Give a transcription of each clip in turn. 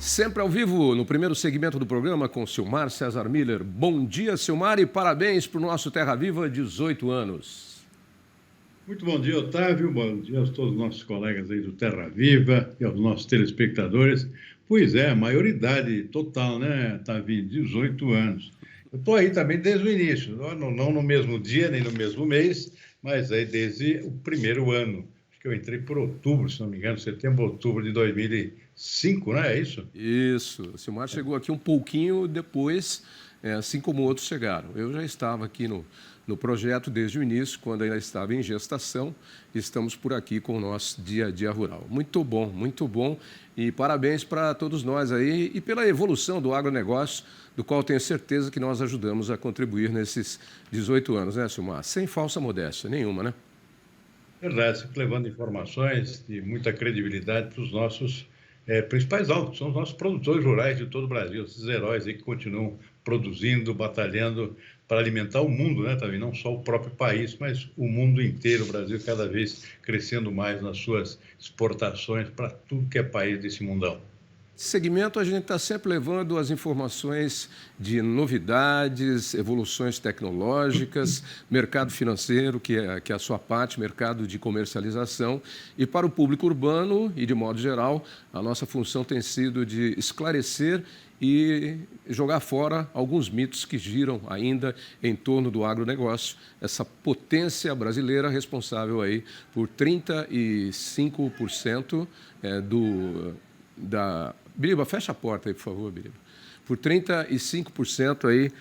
Sempre ao vivo, no primeiro segmento do programa, com Silmar César Miller. Bom dia, Silmar, e parabéns para o nosso Terra Viva, 18 anos. Muito bom dia, Otávio. Bom dia a todos os nossos colegas aí do Terra Viva e aos nossos telespectadores. Pois é, maioridade total, né, Otávio? 18 anos. Eu estou aí também desde o início, não no mesmo dia, nem no mesmo mês, mas aí desde o primeiro ano. Acho que eu entrei por outubro, se não me engano, setembro, outubro de 2005, não é isso? Isso, o Silmar chegou aqui um pouquinho depois, assim como outros chegaram. Eu já estava aqui no projeto desde o início, quando ainda estava em gestação. Estamos por aqui com o nosso Dia a Dia Rural. Muito bom, e parabéns para todos nós aí e pela evolução do agronegócio, do qual tenho certeza que nós ajudamos a contribuir nesses 18 anos, né, Silmar? Sem falsa modéstia nenhuma, né? Verdade, sempre levando informações de muita credibilidade para os nossos principais alvos, que são os nossos produtores rurais de todo o Brasil, esses heróis aí que continuam produzindo, batalhando para alimentar o mundo, né, Tavi? Não só o próprio país, mas o mundo inteiro, o Brasil cada vez crescendo mais nas suas exportações para tudo que é país desse mundão. Segmento, a gente está sempre levando as informações de novidades, evoluções tecnológicas, mercado financeiro, que é a sua parte, mercado de comercialização. E para o público urbano e, de modo geral, a nossa função tem sido de esclarecer e jogar fora alguns mitos que giram ainda em torno do agronegócio, essa potência brasileira responsável aí por 35% Biriba, fecha a porta aí, por favor, Biriba. Por 35% aí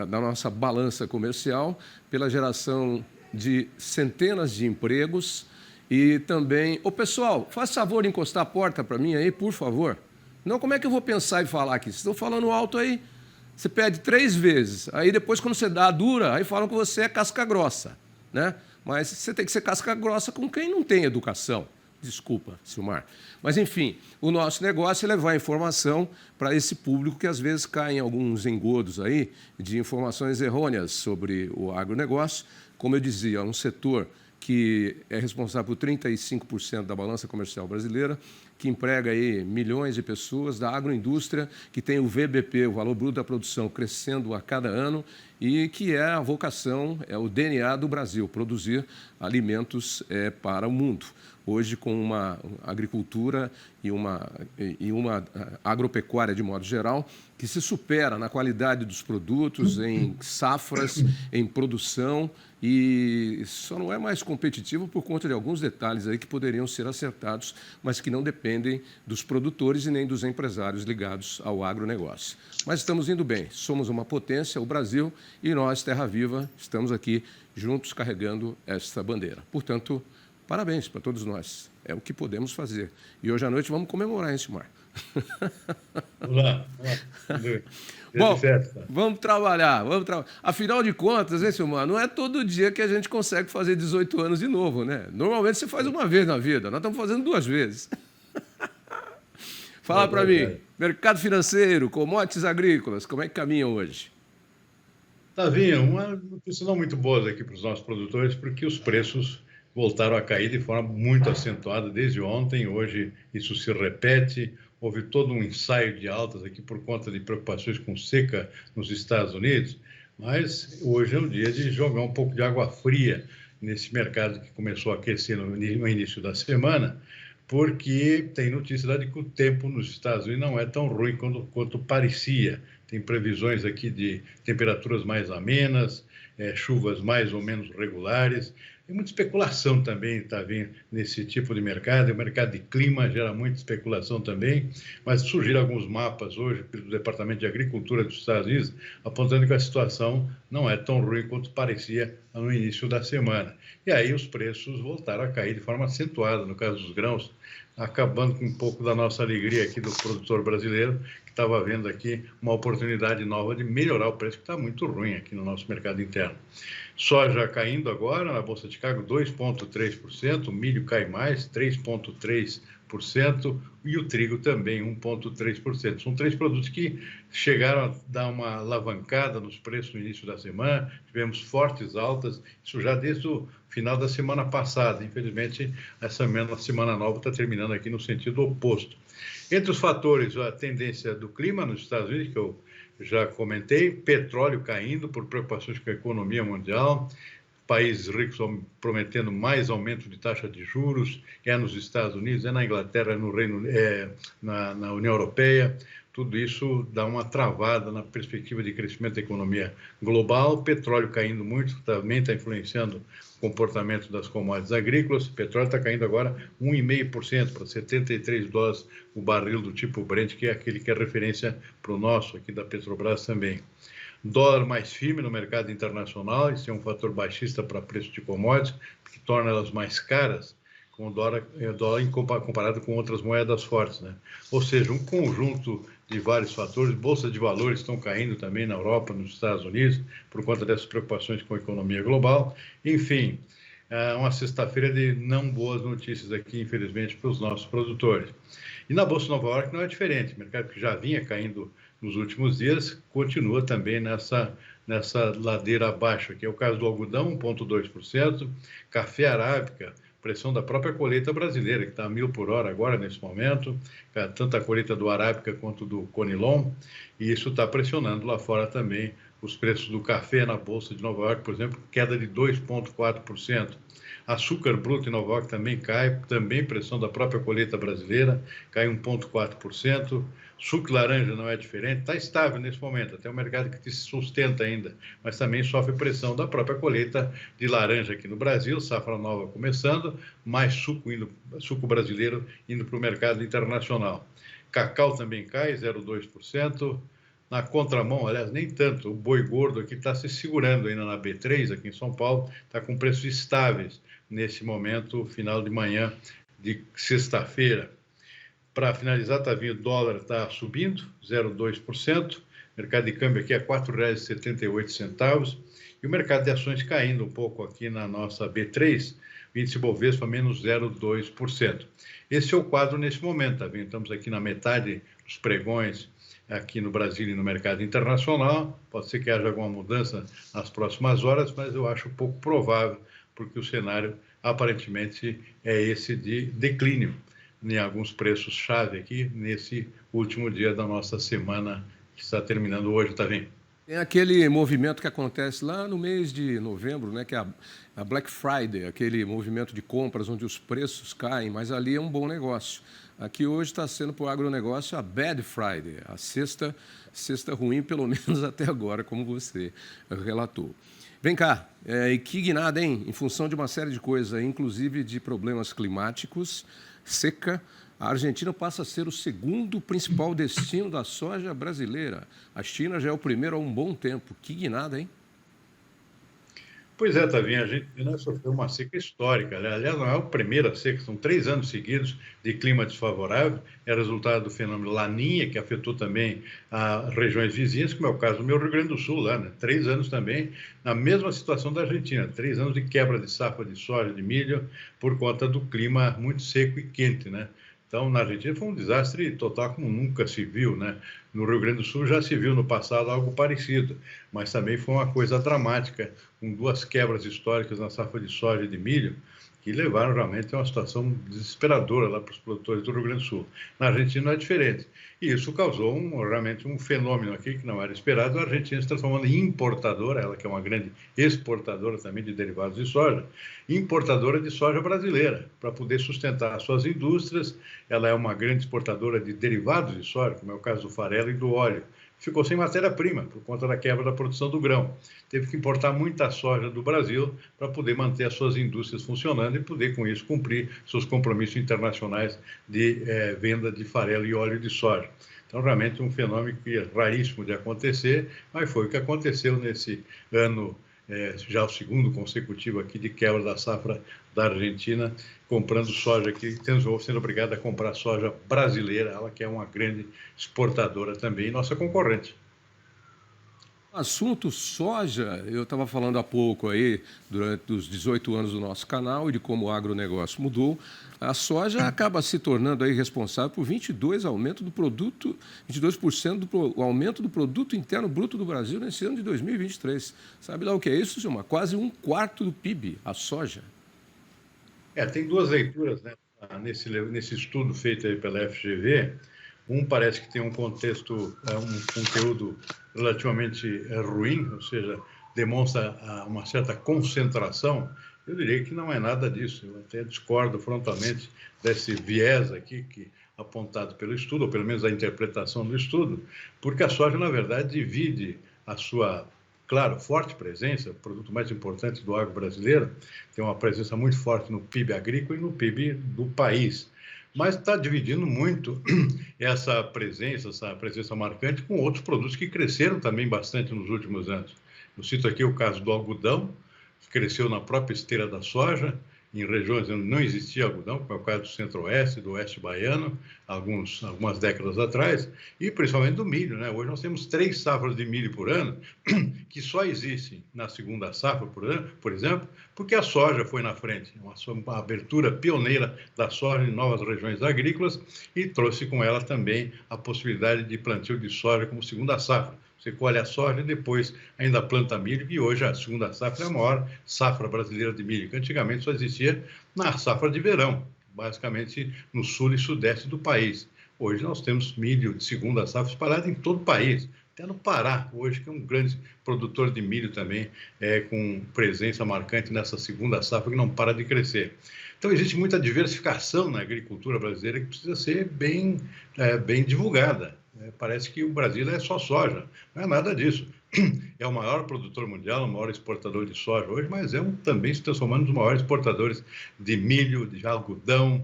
da nossa balança comercial, pela geração de centenas de empregos e também... Ô, pessoal, faz favor de encostar a porta para mim aí, por favor. Não, como é que eu vou pensar e falar aqui? Vocês estão falando alto aí, você pede 3 vezes. Aí depois, quando você dá a dura, aí falam que você é casca grossa, né? Mas você tem que ser casca grossa com quem não tem educação. Desculpa, Silmar. Mas, enfim, o nosso negócio é levar informação para esse público que, às vezes, cai em alguns engodos aí de informações errôneas sobre o agronegócio. Como eu dizia, é um setor que é responsável por 35% da balança comercial brasileira, que emprega aí milhões de pessoas, da agroindústria, que tem o VBP, o Valor Bruto da Produção, crescendo a cada ano e que é a vocação, é o DNA do Brasil, produzir alimentos para o mundo. Hoje, com uma agricultura e uma agropecuária, de modo geral, que se supera na qualidade dos produtos, em safras, em produção, e só não é mais competitivo por conta de alguns detalhes aí que poderiam ser acertados, mas que não dependem dos produtores e nem dos empresários ligados ao agronegócio. Mas estamos indo bem, somos uma potência, o Brasil, e nós, Terra Viva, estamos aqui juntos carregando esta bandeira. Portanto, parabéns para todos nós. É o que podemos fazer. E hoje à noite vamos comemorar, hein, Silmar? Vamos lá. Bom, vamos trabalhar. Afinal de contas, hein, Silmar, não é todo dia que a gente consegue fazer 18 anos de novo, né? Normalmente você faz uma vez na vida, nós estamos fazendo 2 vezes. Fala para mim, mercado financeiro, commodities agrícolas, como é que caminham hoje? Tavinho, uma notícia não muito boa aqui para os nossos produtores, porque os preços voltaram a cair de forma muito acentuada desde ontem. Hoje isso se repete. Houve todo um ensaio de altas aqui por conta de preocupações com seca nos Estados Unidos, mas hoje é um dia de jogar um pouco de água fria nesse mercado que começou a aquecer no início da semana, porque tem notícia de que o tempo nos Estados Unidos não é tão ruim quanto parecia. Tem previsões aqui de temperaturas mais amenas, chuvas mais ou menos regulares. Tem muita especulação também, está vindo nesse tipo de mercado. O mercado de clima gera muita especulação também, mas surgiram alguns mapas hoje do Departamento de Agricultura dos Estados Unidos, apontando que a situação não é tão ruim quanto parecia no início da semana. E aí os preços voltaram a cair de forma acentuada, no caso dos grãos, acabando com um pouco da nossa alegria aqui do produtor brasileiro, que estava vendo aqui uma oportunidade nova de melhorar o preço, que está muito ruim aqui no nosso mercado interno. Soja caindo agora na Bolsa de Chicago 2,3%, o milho cai mais 3,3%, e o trigo também 1,3%. São 3 produtos que chegaram a dar uma alavancada nos preços no início da semana, tivemos fortes altas, isso já desde o final da semana passada. Infelizmente, essa semana nova está terminando aqui no sentido oposto. Entre os fatores, a tendência do clima nos Estados Unidos, que eu já comentei, petróleo caindo por preocupações com a economia mundial, países ricos prometendo mais aumento de taxa de juros, nos Estados Unidos, na Inglaterra, no na União Europeia. Tudo isso dá uma travada na perspectiva de crescimento da economia global. O petróleo caindo muito, também está influenciando o comportamento das commodities agrícolas. O petróleo está caindo agora 1,5% para $73 o barril do tipo Brent, que é aquele que é referência para o nosso aqui da Petrobras também. Dólar mais firme no mercado internacional, isso é um fator baixista para preço de commodities, que torna elas mais caras, com o dólar comparado com outras moedas fortes, né? Ou seja, um conjunto de vários fatores. Bolsas de valores estão caindo também na Europa, nos Estados Unidos, por conta dessas preocupações com a economia global. Enfim, uma sexta-feira de não boas notícias aqui, infelizmente, para os nossos produtores. E na Bolsa de Nova York não é diferente. O mercado que já vinha caindo nos últimos dias continua também nessa ladeira abaixo. Aqui é o caso do algodão, 1,2%, café arábica, pressão da própria colheita brasileira, que está a 1.000 por hora agora, nesse momento, tanto a colheita do arábica quanto do conilon, e isso está pressionando lá fora também os preços do café na Bolsa de Nova York, por exemplo, queda de 2,4%. Açúcar bruto em Nova York também cai, também pressão da própria colheita brasileira, cai 1,4%. Suco de laranja não é diferente, está estável nesse momento, até o mercado que se sustenta ainda, mas também sofre pressão da própria colheita de laranja aqui no Brasil, safra nova começando, mais suco brasileiro indo para o mercado internacional. Cacau também cai, 0,2%. Na contramão, aliás, nem tanto, o boi gordo aqui está se segurando ainda na B3, aqui em São Paulo, está com preços estáveis nesse momento, final de manhã de sexta-feira. Para finalizar, está vindo, o dólar está subindo, 0,2%, mercado de câmbio aqui é R$ 4,78, e o mercado de ações caindo um pouco aqui na nossa B3, o índice Bovespa menos 0,2%. Esse é o quadro nesse momento, tá vendo? Estamos aqui na metade dos pregões aqui no Brasil e no mercado internacional. Pode ser que haja alguma mudança nas próximas horas, mas eu acho pouco provável, porque o cenário aparentemente é esse de declínio em alguns preços-chave aqui nesse último dia da nossa semana que está terminando hoje, tá vendo? Tem aquele movimento que acontece lá no mês de novembro, né, que é a Black Friday, aquele movimento de compras onde os preços caem, mas ali é um bom negócio. Aqui hoje está sendo para o agronegócio a Bad Friday, a sexta ruim, pelo menos até agora, como você relatou. Vem cá, e que guinada, hein? Em função de uma série de coisas, inclusive de problemas climáticos, seca, a Argentina passa a ser o segundo principal destino da soja brasileira. A China já é o primeiro há um bom tempo. Que guinada, hein? Pois é, Tavinho, a gente sofreu uma seca histórica. Aliás, não é a primeira seca, são 3 anos seguidos de clima desfavorável. É resultado do fenômeno Laninha, que afetou também as regiões vizinhas, como é o caso do meu Rio Grande do Sul, lá, né? 3 anos também, na mesma situação da Argentina. 3 anos de quebra de safra de soja, de milho, por conta do clima muito seco e quente, né? Então, na Argentina foi um desastre total como nunca se viu, né? No Rio Grande do Sul já se viu no passado algo parecido, mas também foi uma coisa dramática, com 2 quebras históricas na safra de soja e de milho, que levaram realmente a uma situação desesperadora lá para os produtores do Rio Grande do Sul. Na Argentina não é diferente. E isso causou realmente um fenômeno aqui que não era esperado, a Argentina se transformando em importadora, ela que é uma grande exportadora também de derivados de soja, importadora de soja brasileira, para poder sustentar as suas indústrias. Ela é uma grande exportadora de derivados de soja, como é o caso do farelo e do óleo. Ficou sem matéria-prima por conta da quebra da produção do grão. Teve que importar muita soja do Brasil para poder manter as suas indústrias funcionando e poder, com isso, cumprir seus compromissos internacionais de venda de farelo e óleo de soja. Então, realmente, um fenômeno que é raríssimo de acontecer, mas foi o que aconteceu nesse ano, já o segundo consecutivo aqui de quebra da safra da Argentina, comprando soja aqui, sendo obrigado a comprar soja brasileira, ela que é uma grande exportadora também, nossa concorrente. Assunto soja, eu estava falando há pouco aí, durante os 18 anos do nosso canal, e de como o agronegócio mudou. A soja acaba se tornando aí responsável por 22% do aumento do produto interno bruto do Brasil nesse ano de 2023. Sabe lá o que é isso, Gilmar? Quase um quarto do PIB, a soja. Tem duas leituras, né, nesse estudo feito aí pela FGV. Um parece que tem um contexto, um conteúdo relativamente ruim, ou seja, demonstra uma certa concentração. Eu diria que não é nada disso. Eu até discordo frontalmente desse viés aqui apontado pelo estudo, ou pelo menos a interpretação do estudo, porque a soja, na verdade, divide a sua, claro, forte presença, o produto mais importante do agro brasileiro, tem uma presença muito forte no PIB agrícola e no PIB do país, mas está dividindo muito essa presença marcante com outros produtos que cresceram também bastante nos últimos anos. Eu cito aqui o caso do algodão, que cresceu na própria esteira da soja, em regiões onde não existia algodão, como é o caso do centro-oeste, do oeste baiano, algumas décadas atrás, e principalmente do milho, né? Hoje nós temos 3 safras de milho por ano, que só existem na segunda safra por exemplo, porque a soja foi na frente, uma abertura pioneira da soja em novas regiões agrícolas e trouxe com ela também a possibilidade de plantio de soja como segunda safra. Você colhe a soja e depois ainda planta milho, e hoje a segunda safra é a maior safra brasileira de milho, que antigamente só existia na safra de verão, basicamente no sul e sudeste do país. Hoje nós temos milho de segunda safra espalhado em todo o país, até no Pará, hoje, que é um grande produtor de milho também, com presença marcante nessa segunda safra que não para de crescer. Então, existe muita diversificação na agricultura brasileira que precisa ser bem divulgada. Parece que o Brasil é só soja, não é nada disso. É o maior produtor mundial, o maior exportador de soja hoje, mas também se transformando nos maiores exportadores de milho, de algodão,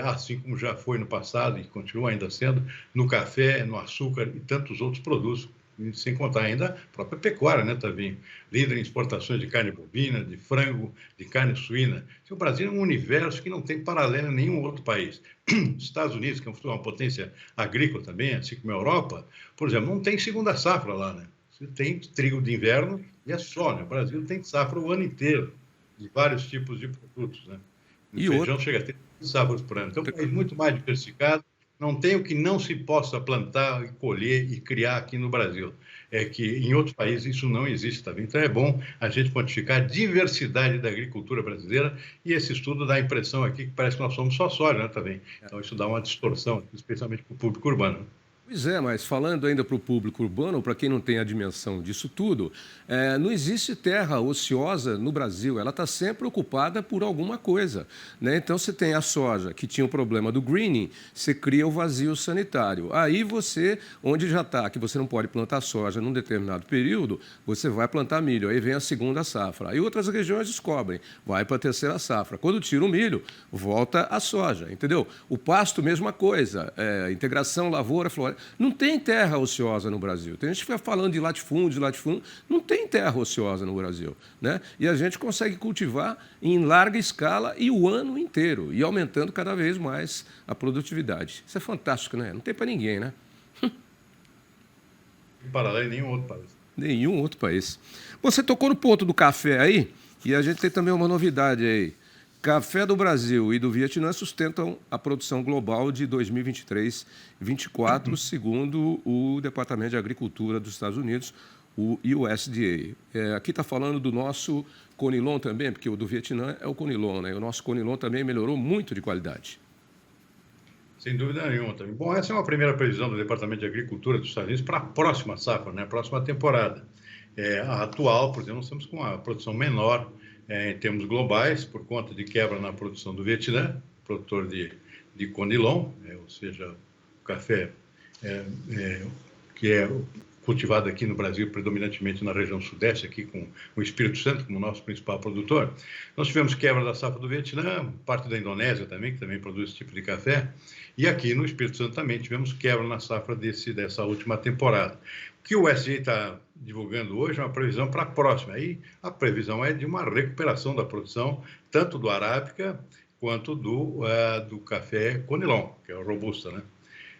assim como já foi no passado e continua ainda sendo, no café, no açúcar e tantos outros produtos, sem contar ainda a própria pecuária, né, Tavinho? Líder em exportações de carne bovina, de frango, de carne suína. O Brasil é um universo que não tem paralelo em nenhum outro país. Os Estados Unidos, que é uma potência agrícola também, assim como a Europa, por exemplo, não tem segunda safra lá, né? Você tem trigo de inverno e é só, né? O Brasil tem safra o ano inteiro, de vários tipos de produtos, né? O feijão chega a ter safras por ano. Então, é um país muito mais diversificado, não tem o que não se possa plantar, e colher e criar aqui no Brasil. É que em outros países isso não existe, tá vendo? Então é bom a gente quantificar a diversidade da agricultura brasileira, e esse estudo dá a impressão aqui que parece que nós somos só soja, né, também. Então isso dá uma distorção, especialmente para o público urbano. Pois é, mas falando ainda para o público urbano, para quem não tem a dimensão disso tudo, não existe terra ociosa no Brasil, ela está sempre ocupada por alguma coisa, né? Então, você tem a soja, que tinha o problema do greening, você cria o vazio sanitário. Aí você, onde já está, que você não pode plantar soja num determinado período, você vai plantar milho, aí vem a segunda safra. Aí outras regiões descobrem, vai para a terceira safra. Quando tira o milho, volta a soja, entendeu? O pasto, mesma coisa, integração lavoura-floresta. Não tem terra ociosa no Brasil. Tem gente que fica falando de latifúndio, não tem terra ociosa no Brasil, né? E a gente consegue cultivar em larga escala e o ano inteiro, e aumentando cada vez mais a produtividade. Isso é fantástico, né? Não tem para ninguém, né? Em paralelo, nenhum outro país. Nenhum outro país. Você tocou no ponto do café aí, e a gente tem também uma novidade aí. Café do Brasil e do Vietnã sustentam a produção global de 2023-24, segundo o Departamento de Agricultura dos Estados Unidos, o USDA. Aqui está falando do nosso Conilon também, porque o do Vietnã é o Conilon, né? O nosso Conilon também melhorou muito de qualidade. Sem dúvida nenhuma também. Bom, essa é uma primeira previsão do Departamento de Agricultura dos Estados Unidos para a próxima safra, né? A próxima temporada. A atual, por exemplo, nós estamos com uma produção menor em termos globais, por conta de quebra na produção do Vietnã, produtor de Conilon, ou seja, o café que é cultivado aqui no Brasil, predominantemente na região sudeste, aqui com o Espírito Santo como nosso principal produtor. Nós tivemos quebra da safra do Vietnã, parte da Indonésia também, que também produz esse tipo de café, e aqui no Espírito Santo também tivemos quebra na safra dessa última temporada. O que o USDA está divulgando hoje é uma previsão para a próxima. Aí a previsão é de uma recuperação da produção, tanto do Arábica quanto do café Conilon, que é o Robusta, né?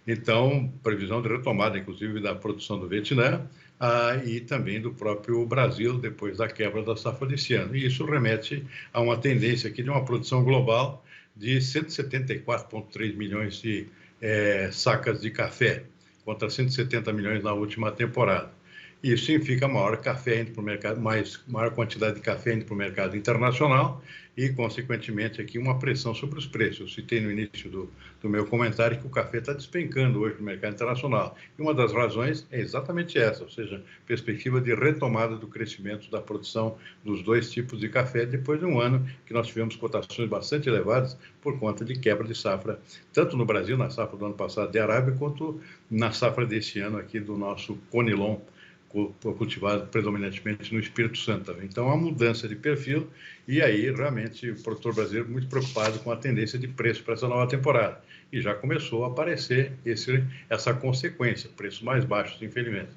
Então, previsão de retomada, inclusive, da produção do Vietnã e também do próprio Brasil, depois da quebra da safra desse ano. E isso remete a uma tendência aqui de uma produção global de 174,3 milhões de sacas de café, contra 170 milhões na última temporada. Isso significa maior café indo para o mercado, maior quantidade de café indo para o mercado internacional e, consequentemente, aqui uma pressão sobre os preços. Eu citei no início do meu comentário que o café está despencando hoje no mercado internacional. E uma das razões é exatamente essa, ou seja, perspectiva de retomada do crescimento da produção dos dois tipos de café depois de um ano que nós tivemos cotações bastante elevadas por conta de quebra de safra, tanto no Brasil, na safra do ano passado de Arábia, quanto na safra desse ano aqui do nosso Conilon, cultivado predominantemente no Espírito Santo. Então, há uma mudança de perfil e aí, realmente, o produtor brasileiro muito preocupado com a tendência de preço para essa nova temporada. E já começou a aparecer essa consequência, preços mais baixos, infelizmente.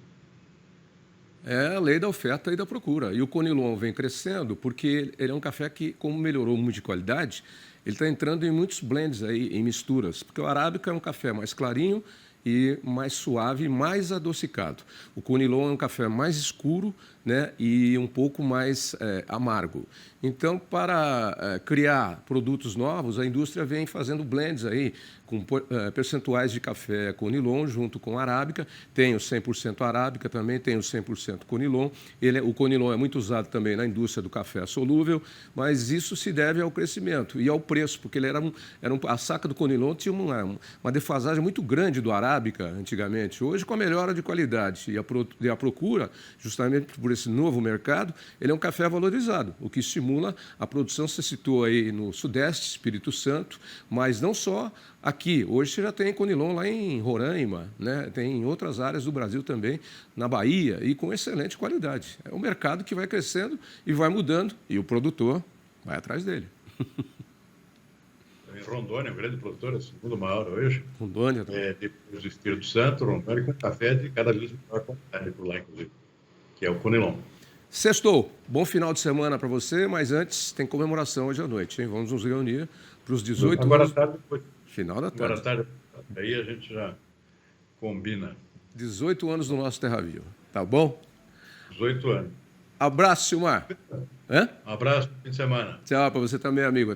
É a lei da oferta e da procura. E o Conilon vem crescendo porque ele é um café que, como melhorou muito de qualidade, ele está entrando em muitos blends aí, em misturas. Porque o Arábica é um café mais clarinho e mais suave, mais adocicado. O Conilon é um café mais escuro, né, e um pouco mais amargo. Então, para criar produtos novos, a indústria vem fazendo blends aí, com percentuais de café Conilon junto com Arábica. Tem o 100% Arábica também, tem o 100% Conilon. O Conilon é muito usado também na indústria do café solúvel, mas isso se deve ao crescimento e ao preço, porque ele a saca do Conilon tinha uma defasagem muito grande do Arábica antigamente. Hoje, com a melhora de qualidade e a procura, justamente por esse novo mercado, ele é um café valorizado, o que estimula a produção. Você citou aí no Sudeste, Espírito Santo, mas não só aqui. Hoje você já tem Conilon lá em Roraima, né? Tem em outras áreas do Brasil também, na Bahia, e com excelente qualidade. É um mercado que vai crescendo e vai mudando, e o produtor vai atrás dele. Em Rondônia, um grande produtor, é o segundo maior hoje. Rondônia também. Depois do Espírito Santo, Rondônia com café de cada vez maior qualidade por lá, inclusive, que é o Conilon. Sextou, bom final de semana para você, mas antes tem comemoração hoje à noite, hein? Vamos nos reunir para os 18 agora anos. Tarde, depois. Final da Agora tarde. Aí a gente já combina. 18 anos do nosso Terra Viva, tá bom? 18 anos. Abraço, Silmar. Um abraço, fim de semana. Tchau para você também, amigo.